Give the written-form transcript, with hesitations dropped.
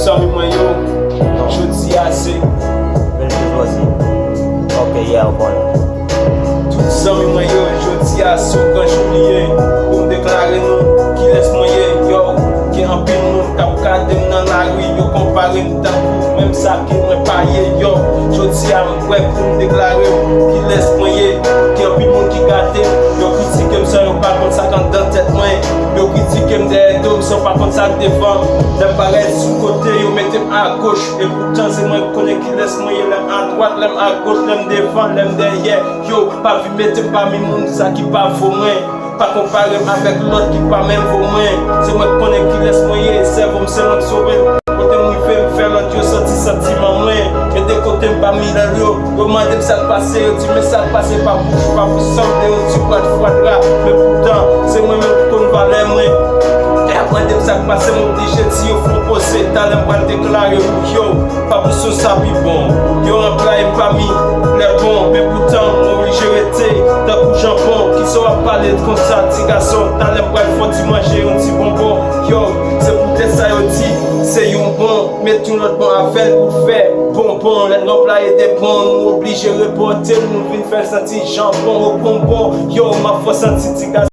zami mwen yo, jodi a se Bel bourgeoisie. Ok, yeah, bon. tout zami mwen yo, jodi a se kan jouliye pou m deklare nou ki les mwen yo, ki anpil moun kap kade m nan la rue, yo kompare m tankou, même ça ki mwen paye yo, jodi a m wè pou m deklare ki les mwen ki anpil moun ki gade, yo kritike m sa yo pa kont sa kan dan tèt mwen, yo kritike m de do, so pa kont sa devan, dem paret sou kote, yo mette m a gauche, et pourtant c'est moi connais qui laisse mwen lem à droite, lem à gauche, lem devant, lem derrière, yo, pa vi mette m pa mi moun sa ki pa vò mwen, pa kompare m avèk l'autre ki pa men vò mwen, c'est moi connais qui laisse mwen, servo m se l'autre sauve, kote m rive m fè l'autre, yo senti sentiment mwen, et de kote m pa mi lan yo mande m sa l'passe, yo di me sa l'passe pa bouche, pa pou sante, yo di pat fwadra, mais pourtant, c'est moi même qui kon valè mwen, mande m sa l'passe, m oblige di yo fò pose, talem pa deklare pou yo, pa pou sou sa pi bon, yo employe pa mi, lè bon, mais pourtant, m oblige rete, ta kou jambon, ki so a pale de kon sa, ti gason, talem pa fò di manje, yon ti bonbon, yo, se pou te sa yo di, se yon bon, met yon lot bon avel pou fè, bonbon, lè n'employe de bon, nou oblige reporter, nou vin fè senti jambon, au bonbon, yo, ma fò senti ti gason.